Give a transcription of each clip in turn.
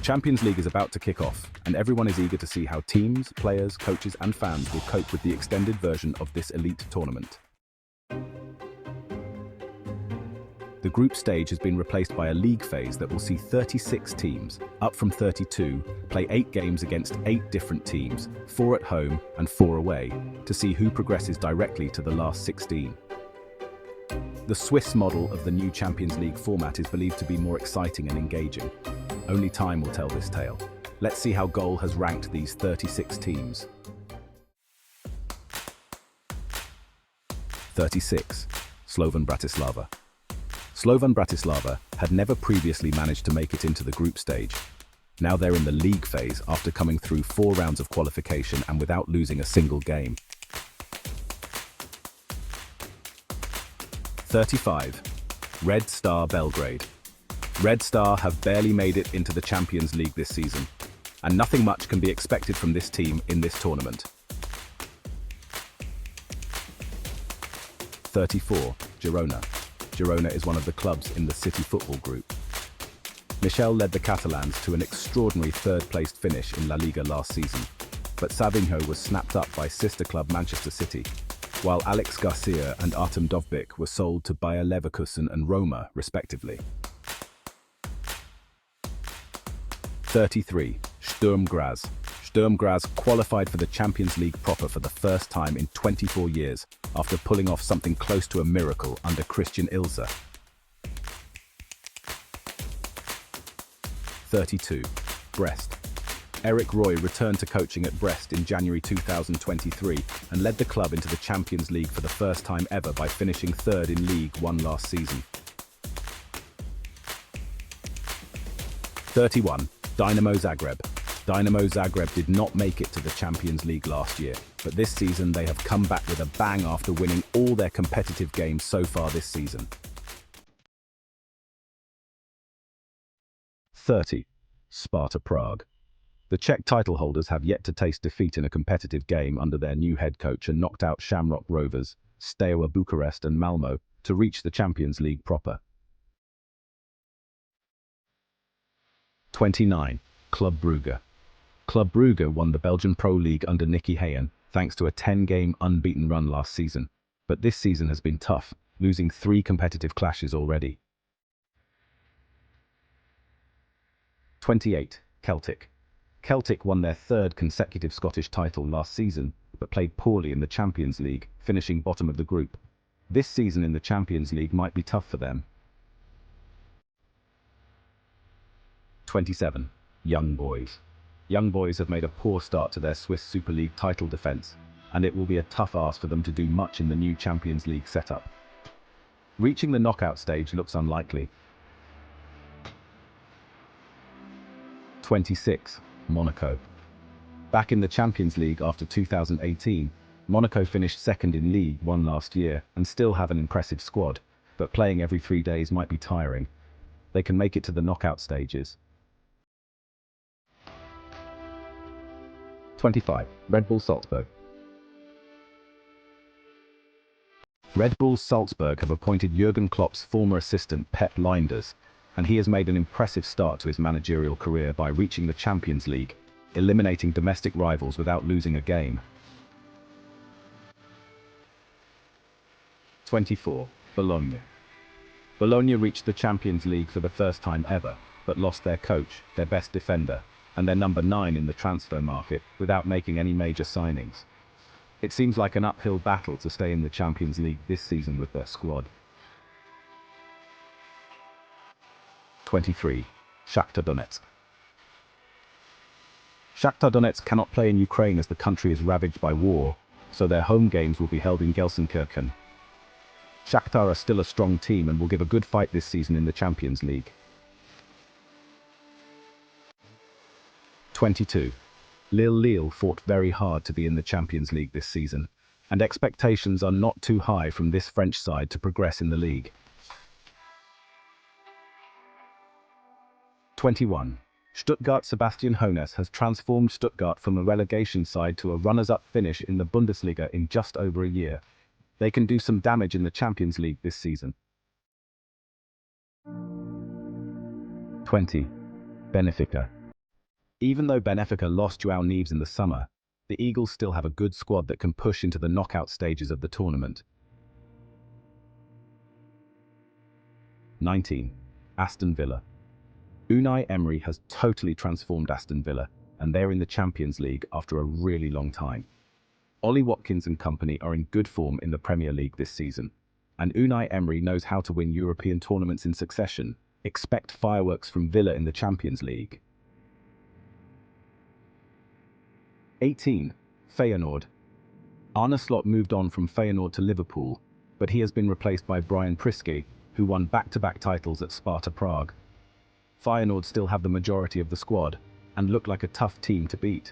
Champions League is about to kick off, and everyone is eager to see how teams, players, coaches and fans will cope with the extended version of this elite tournament. The group stage has been replaced by a league phase that will see 36 teams, up from 32, play 8 games against 8 different teams, 4 at home and 4 away, to see who progresses directly to the last 16. The Swiss model of the new Champions League format is believed to be more exciting and engaging. Only time will tell this tale. Let's see how Goal has ranked these 36 teams. 36. Slovan Bratislava. Slovan Bratislava had never previously managed to make it into the group stage. Now they're in the league phase after coming through 4 rounds of qualification and without losing a single game. 35. Red Star Belgrade. Red Star have barely made it into the Champions League this season, and nothing much can be expected from this team in this tournament. 34. Girona. Girona is one of the clubs in the City Football Group. Michel led the Catalans to an extraordinary third-placed finish in La Liga last season, but Savinho was snapped up by sister club Manchester City, while Alex Garcia and Artem Dovbyk were sold to Bayer Leverkusen and Roma, respectively. 33. Sturm Graz. Sturm Graz qualified for the Champions League proper for the first time in 24 years, after pulling off something close to a miracle under Christian Ilse. 32. Brest. Eric Roy returned to coaching at Brest in January 2023 and led the club into the Champions League for the first time ever by finishing 3rd in League One last season. 31. Dinamo Zagreb. Dinamo Zagreb did not make it to the Champions League last year, but this season they have come back with a bang after winning all their competitive games so far this season. 30. Sparta Prague. The Czech title holders have yet to taste defeat in a competitive game under their new head coach and knocked out Shamrock Rovers, Steaua Bucharest and Malmo to reach the Champions League proper. 29. Club Brugge. Club Brugge won the Belgian Pro League under Nicky Hayen thanks to a 10-game unbeaten run last season, but this season has been tough, losing 3 competitive clashes already. 28. Celtic. Celtic won their 3rd consecutive Scottish title last season, but played poorly in the Champions League, finishing bottom of the group. This season in the Champions League might be tough for them. 27. Young Boys. Young Boys have made a poor start to their Swiss Super League title defence, and it will be a tough ask for them to do much in the new Champions League setup. Reaching the knockout stage looks unlikely. 26. Monaco. Back in the Champions League after 2018, Monaco finished 2nd in League One last year and still have an impressive squad, but playing every 3 days might be tiring. They can make it to the knockout stages. 25. Red Bull Salzburg. Red Bull Salzburg have appointed Jurgen Klopp's former assistant Pep Lijnders, and he has made an impressive start to his managerial career by reaching the Champions League, eliminating domestic rivals without losing a game. 24. Bologna. Bologna reached the Champions League for the first time ever, but lost their coach, their best defender, and their number 9 in the transfer market without making any major signings. It seems like an uphill battle to stay in the Champions League this season with their squad. 23. Shakhtar Donetsk. Shakhtar Donetsk cannot play in Ukraine as the country is ravaged by war, so their home games will be held in Gelsenkirchen. Shakhtar are still a strong team and will give a good fight this season in the Champions League. 22. Lille fought very hard to be in the Champions League this season, and expectations are not too high from this French side to progress in the league. 21. Stuttgart Sebastian Hoeneß has transformed Stuttgart from a relegation side to a runners-up finish in the Bundesliga in just over a year. They can do some damage in the Champions League this season. 20. Benfica. Even though Benfica lost João Neves in the summer, the Eagles still have a good squad that can push into the knockout stages of the tournament. 19. Aston Villa. Unai Emery has totally transformed Aston Villa, and they're in the Champions League after a really long time. Ollie Watkins and company are in good form in the Premier League this season, and Unai Emery knows how to win European tournaments in succession. Expect fireworks from Villa in the Champions League. 18. Feyenoord. Arne Slot moved on from Feyenoord to Liverpool, but he has been replaced by Brian Prisky, who won back-to-back titles at Sparta Prague. Feyenoord still have the majority of the squad, and look like a tough team to beat.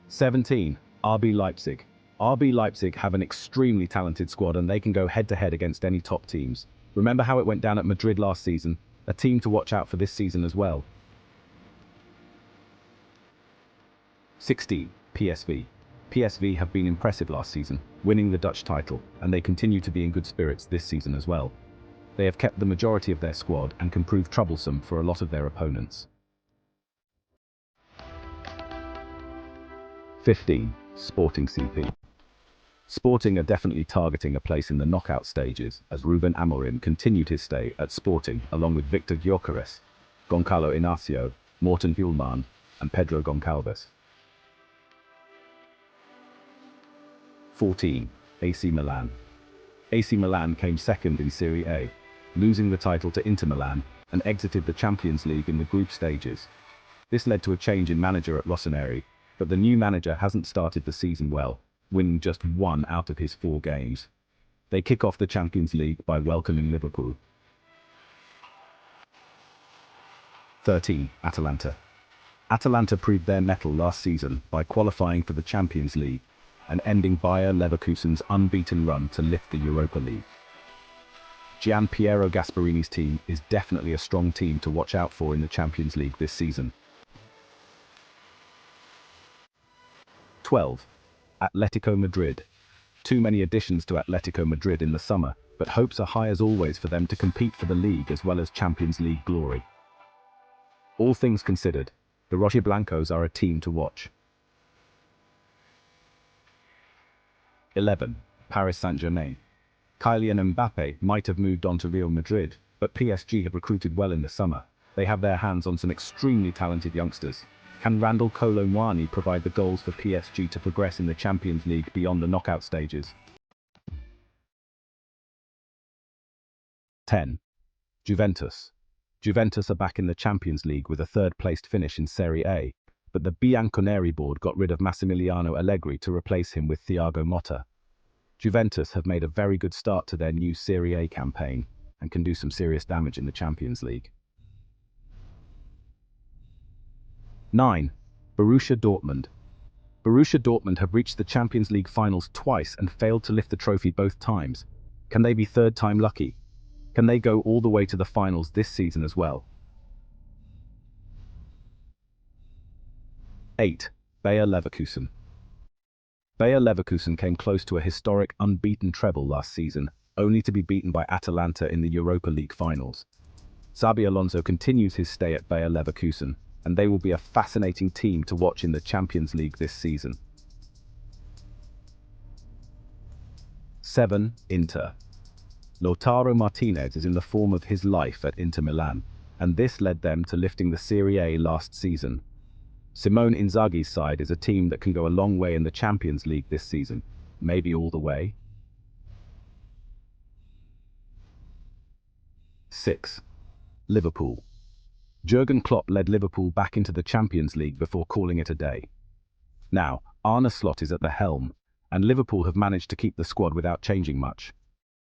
17. RB Leipzig. RB Leipzig have an extremely talented squad and they can go head-to-head against any top teams. Remember how it went down at Madrid last season? A team to watch out for this season as well. 16. PSV. PSV have been impressive last season, winning the Dutch title, and they continue to be in good spirits this season as well. They have kept the majority of their squad and can prove troublesome for a lot of their opponents. 15. Sporting CP. Sporting are definitely targeting a place in the knockout stages as Ruben Amorim continued his stay at Sporting along with Victor Gyökeres, Goncalo Inacio, Morten Hjulmand and Pedro Goncalves. 14. AC Milan. AC Milan came second in Serie A, losing the title to Inter Milan and exited the Champions League in the group stages. This led to a change in manager at Rossoneri, but the new manager hasn't started the season well, winning just 1 out of his 4 games. They kick off the Champions League by welcoming Liverpool. 13. Atalanta. Atalanta proved their mettle last season by qualifying for the Champions League and ending Bayer Leverkusen's unbeaten run to lift the Europa League. Gian Piero Gasparini's team is definitely a strong team to watch out for in the Champions League this season. 12. Atletico Madrid. Too many additions to Atletico Madrid in the summer, but hopes are high as always for them to compete for the league as well as Champions League glory. All things considered, the Rojiblancos are a team to watch. 11. Paris Saint-Germain. Kylian Mbappe might have moved on to Real Madrid, but PSG have recruited well in the summer. They have their hands on some extremely talented youngsters. Can Randall Kolo Muani provide the goals for PSG to progress in the Champions League beyond the knockout stages? 10. Juventus. Juventus are back in the Champions League with a third-placed finish in Serie A, but the Bianconeri board got rid of Massimiliano Allegri to replace him with Thiago Motta. Juventus have made a very good start to their new Serie A campaign and can do some serious damage in the Champions League. 9. Borussia Dortmund. Borussia Dortmund have reached the Champions League finals twice and failed to lift the trophy both times. Can they be third time lucky? Can they go all the way to the finals this season as well? 8. Bayer Leverkusen. Bayer Leverkusen came close to a historic unbeaten treble last season, only to be beaten by Atalanta in the Europa League finals. Xabi Alonso continues his stay at Bayer Leverkusen, and they will be a fascinating team to watch in the Champions League this season. 7. Inter. Lautaro Martinez is in the form of his life at Inter Milan, and this led them to lifting the Serie A last season. Simone Inzaghi's side is a team that can go a long way in the Champions League this season, maybe all the way. 6. Liverpool. Jurgen Klopp led Liverpool back into the Champions League before calling it a day. Now, Arne Slot is at the helm, and Liverpool have managed to keep the squad without changing much.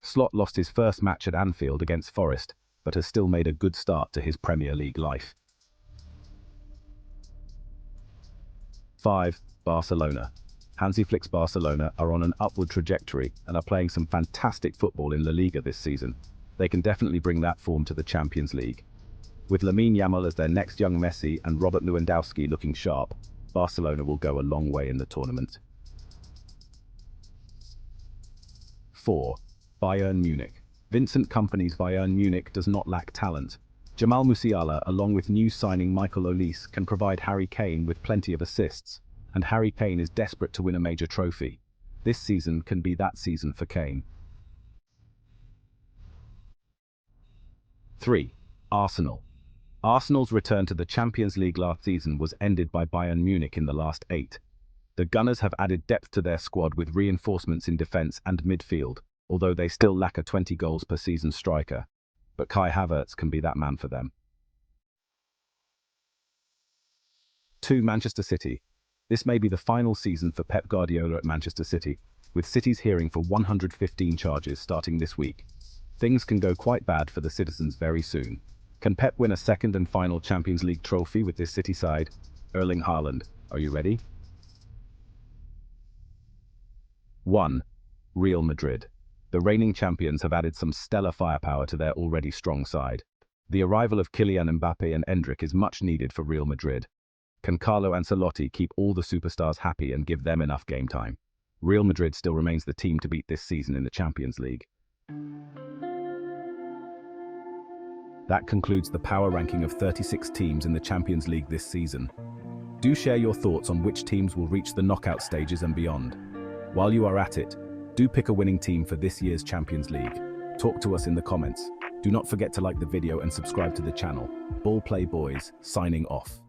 Slot lost his first match at Anfield against Forest, but has still made a good start to his Premier League life. 5. Barcelona. Hansi Flick's Barcelona are on an upward trajectory and are playing some fantastic football in La Liga this season. They can definitely bring that form to the Champions League. With Lamine Yamal as their next young Messi and Robert Lewandowski looking sharp, Barcelona will go a long way in the tournament. 4. Bayern Munich. Vincent Kompany's Bayern Munich does not lack talent, Jamal Musiala, along with new signing Michael Olise, can provide Harry Kane with plenty of assists, and Harry Kane is desperate to win a major trophy. This season can be that season for Kane. 3. Arsenal. Arsenal's return to the Champions League last season was ended by Bayern Munich in the last 8. The Gunners have added depth to their squad with reinforcements in defence and midfield, although they still lack a 20 goals per season striker. But Kai Havertz can be that man for them. 2. Manchester City. This may be the final season for Pep Guardiola at Manchester City, with City's hearing for 115 charges starting this week. Things can go quite bad for the citizens very soon. Can Pep win a second and final Champions League trophy with this City side? Erling Haaland, are you ready? 1. Real Madrid. The reigning champions have added some stellar firepower to their already strong side. The arrival of Kylian Mbappe and Endrick is much needed for Real Madrid. Can Carlo Ancelotti keep all the superstars happy and give them enough game time? Real Madrid still remains the team to beat this season in the Champions League. That concludes the power ranking of 36 teams in the Champions League this season. Do share your thoughts on which teams will reach the knockout stages and beyond. While you are at it, do pick a winning team for this year's Champions League. Talk to us in the comments. Do not forget to like the video and subscribe to the channel. Ball Play Boys, signing off.